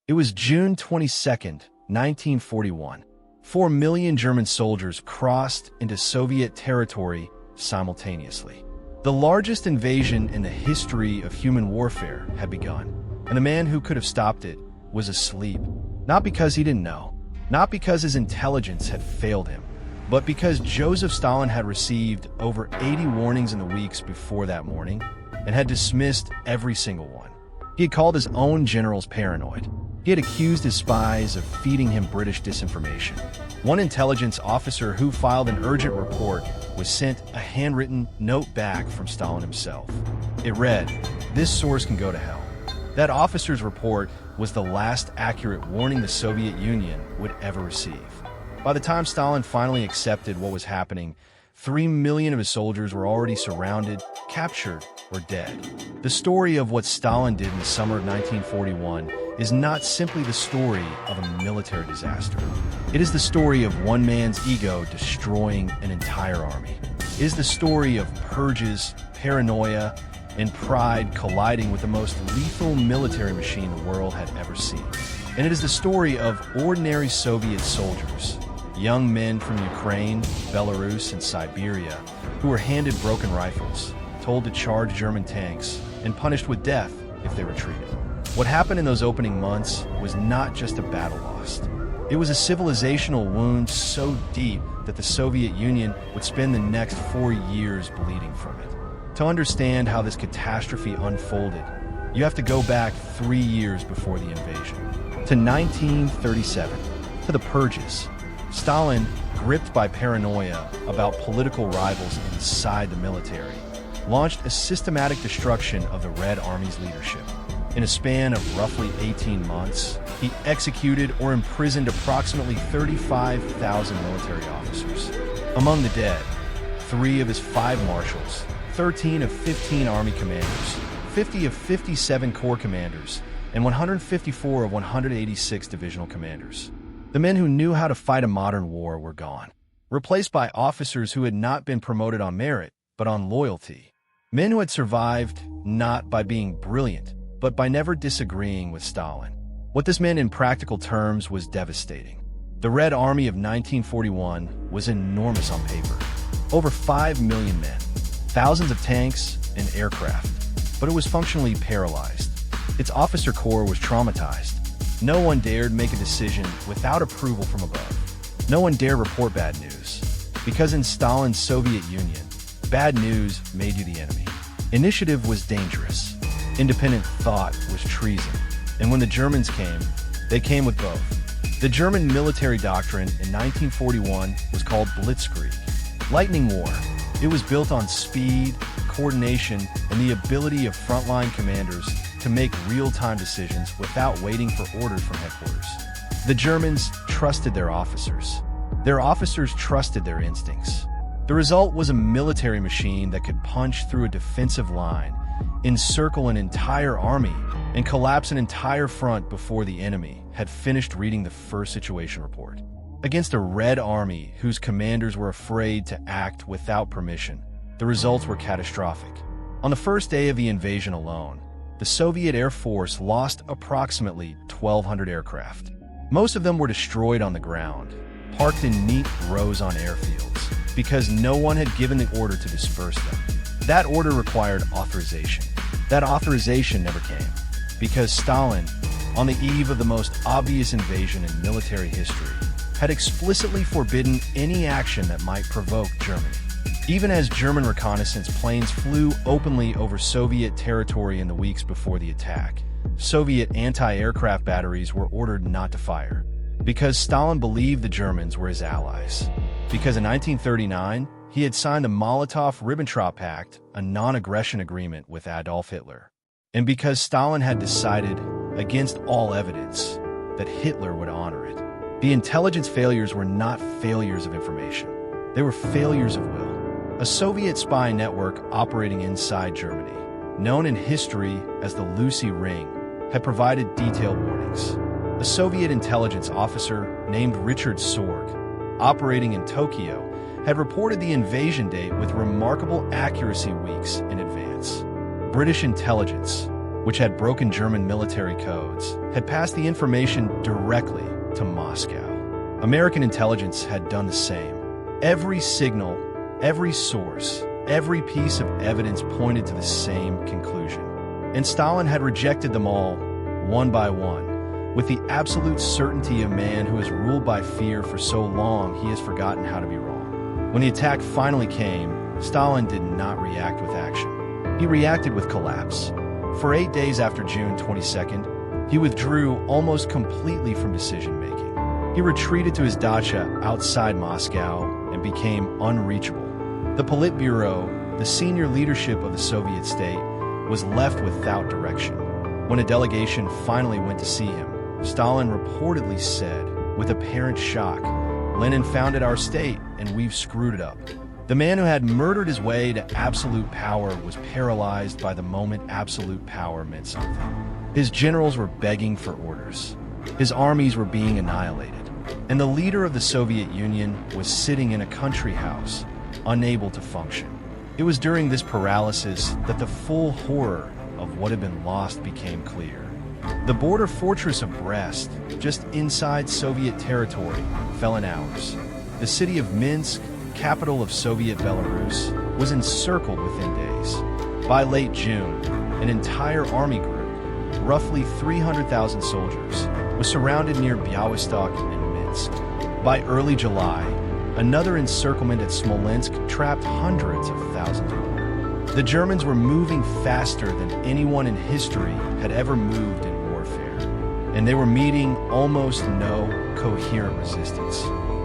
It was June 22, 1941. 4 million German soldiers crossed into Soviet territory simultaneously. The largest invasion in the history of human warfare had begun, and the man who could have stopped it was asleep. Not because he didn't know, not because his intelligence had failed him, but because Joseph Stalin had received over 80 warnings in the weeks before that morning and had dismissed every single one. He had called his own generals paranoid. He had accused his spies of feeding him British disinformation. One intelligence officer who filed an urgent report was sent a handwritten note back from Stalin himself. It read, "This source can go to hell." That officer's report was the last accurate warning the Soviet Union would ever receive. By the time Stalin finally accepted what was happening, 3 million of his soldiers were already surrounded, captured, or dead. The story of what Stalin did in the summer of 1941 is not simply the story of a military disaster. It is the story of one man's ego destroying an entire army. It is the story of purges, paranoia, and pride colliding with the most lethal military machine the world had ever seen. And it is the story of ordinary Soviet soldiers, young men from Ukraine, Belarus, and Siberia, who were handed broken rifles, told to charge German tanks, and punished with death if they retreated. What happened in those opening months was not just a battle lost. It was a civilizational wound so deep that the Soviet Union would spend the next 4 years bleeding from it. To understand how this catastrophe unfolded, you have to go back 3 years before the invasion, to 1937, to the Purges. Stalin, gripped by paranoia about political rivals inside the military, launched a systematic destruction of the Red Army's leadership. In a span of roughly 18 months, he executed or imprisoned approximately 35,000 military officers. Among the dead, 3 of his 5 marshals, 13 of 15 army commanders, 50 of 57 corps commanders, and 154 of 186 divisional commanders. The men who knew how to fight a modern war were gone, replaced by officers who had not been promoted on merit, but on loyalty. Men who had survived not by being brilliant, but by never disagreeing with Stalin. What this meant in practical terms was devastating. The Red Army of 1941 was enormous on paper. Over 5 million men, thousands of tanks and aircraft, but it was functionally paralyzed. Its officer corps was traumatized. No one dared make a decision without approval from above. No one dared report bad news, because in Stalin's Soviet Union, bad news made you the enemy. Initiative was dangerous. Independent thought was treason. And when the Germans came, they came with both. The German military doctrine in 1941 was called Blitzkrieg, lightning war. It was built on speed, coordination, and the ability of frontline commanders to make real-time decisions without waiting for orders from headquarters. The Germans trusted their officers. Their officers trusted their instincts. The result was a military machine that could punch through a defensive line, encircle an entire army, and collapse an entire front before the enemy had finished reading the first situation report. Against a Red Army whose commanders were afraid to act without permission, the results were catastrophic. On the first day of the invasion alone, the Soviet Air Force lost approximately 1,200 aircraft. Most of them were destroyed on the ground, parked in neat rows on airfields, because no one had given the order to disperse them. That order required authorization. That authorization never came, because Stalin, on the eve of the most obvious invasion in military history, had explicitly forbidden any action that might provoke Germany. Even as German reconnaissance planes flew openly over Soviet territory in the weeks before the attack, Soviet anti-aircraft batteries were ordered not to fire, because Stalin believed the Germans were his allies. Because in 1939, he had signed the Molotov-Ribbentrop Pact, a non-aggression agreement with Adolf Hitler. And because Stalin had decided, against all evidence, that Hitler would honor it. The intelligence failures were not failures of information. They were failures of will. A Soviet spy network operating inside Germany, known in history as the Lucy Ring, had provided detailed warnings. A Soviet intelligence officer named Richard Sorg, operating in Tokyo, had reported the invasion date with remarkable accuracy weeks in advance. British intelligence, which had broken German military codes, had passed the information directly to Moscow. American intelligence had done the same. Every signal, every source, every piece of evidence pointed to the same conclusion. And Stalin had rejected them all, one by one, with the absolute certainty of man who has ruled by fear for so long he has forgotten how to be wrong. When the attack finally came, Stalin did not react with action. He reacted with collapse. For 8 days after June 22nd, he withdrew almost completely from decision-making. He retreated to his dacha outside Moscow and became unreachable. The Politburo, the senior leadership of the Soviet state, was left without direction. When a delegation finally went to see him, Stalin reportedly said, with apparent shock, "Lenin founded our state, and we've screwed it up." The man who had murdered his way to absolute power was paralyzed by the moment absolute power meant something. His generals were begging for orders. His armies were being annihilated. And the leader of the Soviet Union was sitting in a country house, unable to function. It was during this paralysis that the full horror of what had been lost became clear. The border fortress of Brest, just inside Soviet territory, fell in hours. The city of Minsk, capital of Soviet Belarus, was encircled within days. By late June, an entire army group, roughly 300,000 soldiers, was surrounded near Białystok and Minsk. By early July, another encirclement at Smolensk trapped hundreds of thousands more. The Germans were moving faster than anyone in history had ever moved in warfare, and they were meeting almost no coherent resistance.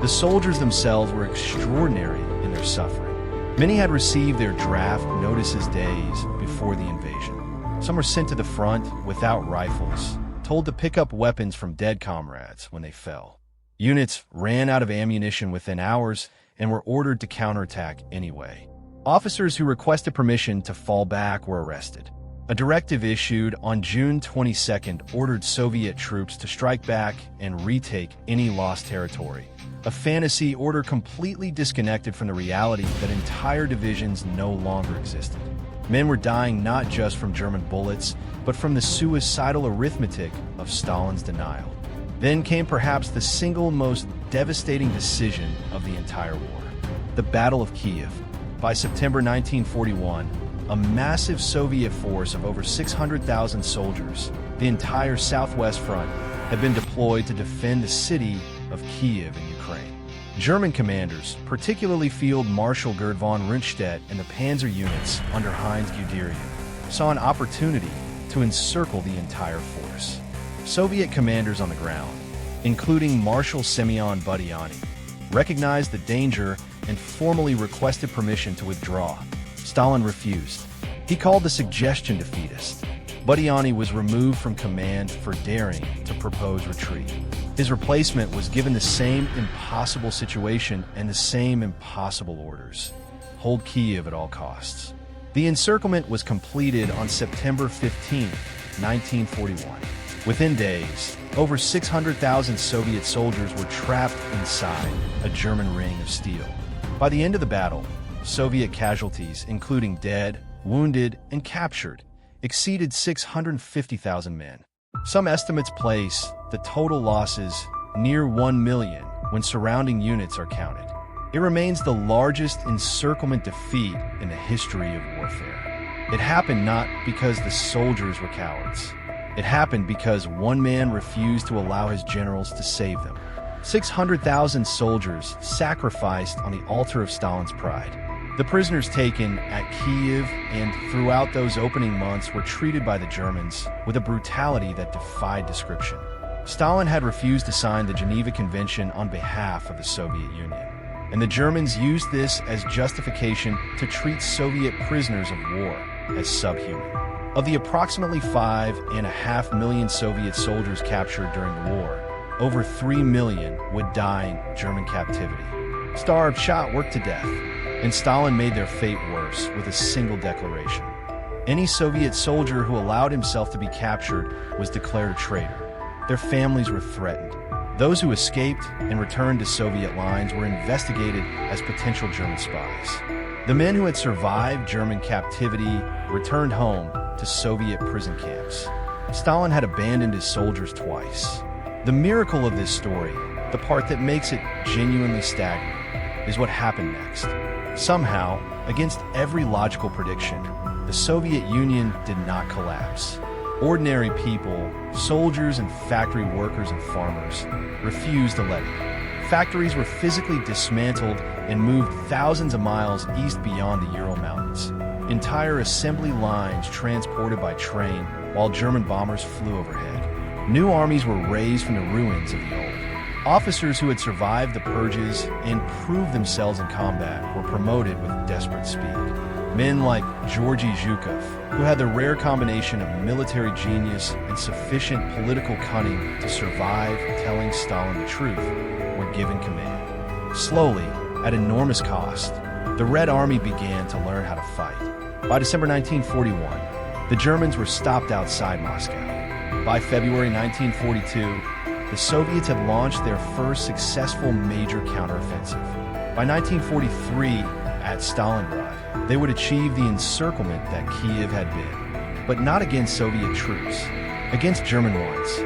The soldiers themselves were extraordinary in their suffering. Many had received their draft notices days before the invasion. Some were sent to the front without rifles, told to pick up weapons from dead comrades when they fell. Units ran out of ammunition within hours and were ordered to counterattack anyway. Officers who requested permission to fall back were arrested. A directive issued on June 22nd ordered Soviet troops to strike back and retake any lost territory. A fantasy order completely disconnected from the reality that entire divisions no longer existed. Men were dying not just from German bullets, but from the suicidal arithmetic of Stalin's denial. Then came perhaps the single most devastating decision of the entire war: the Battle of Kiev. By September 1941, a massive Soviet force of over 600,000 soldiers, the entire Southwest Front, had been deployed to defend the city of Kiev in Ukraine. German commanders, particularly Field Marshal Gerd von Rundstedt and the panzer units under Heinz Guderian, saw an opportunity to encircle the entire force. Soviet commanders on the ground, including Marshal Semyon Budyonny, recognized the danger and formally requested permission to withdraw. Stalin refused. He called the suggestion defeatist. Budyonny was removed from command for daring to propose retreat. His replacement was given the same impossible situation and the same impossible orders: hold Kiev at all costs. The encirclement was completed on September 15, 1941. Within days, over 600,000 Soviet soldiers were trapped inside a German ring of steel. By the end of the battle, Soviet casualties, including dead, wounded, and captured, exceeded 650,000 men. Some estimates place the total losses near 1 million when surrounding units are counted. It remains the largest encirclement defeat in the history of warfare. It happened not because the soldiers were cowards. It happened because one man refused to allow his generals to save them. 600,000 soldiers sacrificed on the altar of Stalin's pride. The prisoners taken at Kiev and throughout those opening months were treated by the Germans with a brutality that defied description. Stalin had refused to sign the Geneva Convention on behalf of the Soviet Union, and the Germans used this as justification to treat Soviet prisoners of war as subhuman. Of the approximately 5.5 million Soviet soldiers captured during the war, over 3 million would die in German captivity. Starved, shot, worked to death. And Stalin made their fate worse with a single declaration. Any Soviet soldier who allowed himself to be captured was declared a traitor. Their families were threatened. Those who escaped and returned to Soviet lines were investigated as potential German spies. The men who had survived German captivity returned home to Soviet prison camps. Stalin had abandoned his soldiers twice. The miracle of this story, the part that makes it genuinely staggering, is what happened next. Somehow, against every logical prediction, the Soviet Union did not collapse. Ordinary people, soldiers and factory workers and farmers, refused to let it. Factories were physically dismantled and moved thousands of miles east beyond the Ural Mountains. Entire assembly lines transported by train while German bombers flew overhead. New armies were raised from the ruins of the old. Officers who had survived the Purges and proved themselves in combat were promoted with desperate speed. Men like Georgy Zhukov, who had the rare combination of military genius and sufficient political cunning to survive telling Stalin the truth, were given command. Slowly, at enormous cost, the Red Army began to learn how to fight. By December 1941, the Germans were stopped outside Moscow. By February 1942, the Soviets had launched their first successful major counteroffensive. By 1943, at Stalingrad, they would achieve the encirclement that Kiev had been. But not against Soviet troops, against German ones.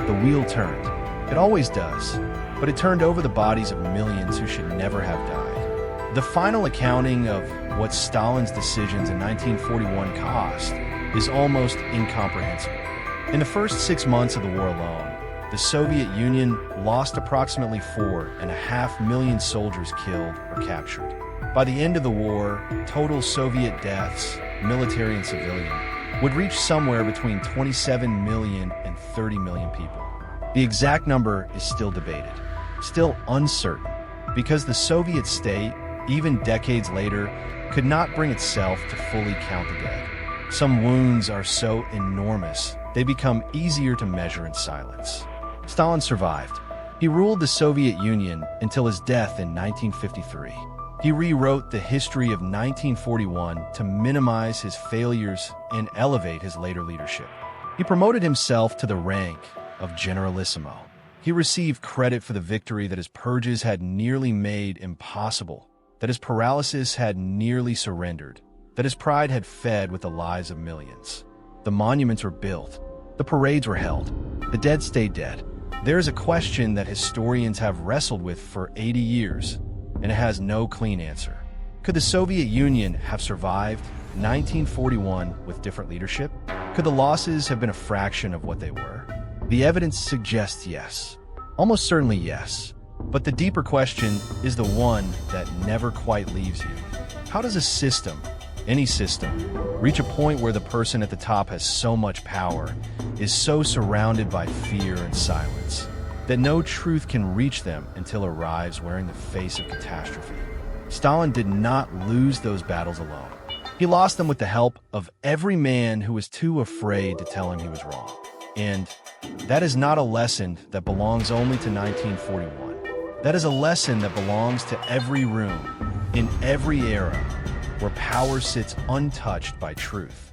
The wheel turned. It always does, but it turned over the bodies of millions who should never have died. The final accounting of what Stalin's decisions in 1941 cost is almost incomprehensible. In the first 6 months of the war alone, the Soviet Union lost approximately 4.5 million soldiers killed or captured. By the end of the war, total Soviet deaths, military and civilian, would reach somewhere between 27 million and 30 million people. The exact number is still debated, still uncertain, because the Soviet state, even decades later, could not bring itself to fully count the dead. Some wounds are so enormous, they become easier to measure in silence. Stalin survived. He ruled the Soviet Union until his death in 1953. He rewrote the history of 1941 to minimize his failures and elevate his later leadership. He promoted himself to the rank of Generalissimo. He received credit for the victory that his purges had nearly made impossible, that his paralysis had nearly surrendered, that his pride had fed with the lives of millions. The monuments were built. The parades were held. The dead stayed dead. There is a question that historians have wrestled with for 80 years, and it has no clean answer. Could the Soviet Union have survived 1941 with different leadership? Could the losses have been a fraction of what they were? The evidence suggests yes. Almost certainly yes. But the deeper question is the one that never quite leaves you. How does a system, any system, reach a point where the person at the top has so much power, is so surrounded by fear and silence, that no truth can reach them until it arrives wearing the face of catastrophe? Stalin did not lose those battles alone. He lost them with the help of every man who was too afraid to tell him he was wrong. And that is not a lesson that belongs only to 1941. That is a lesson that belongs to every room, in every era, where power sits untouched by truth.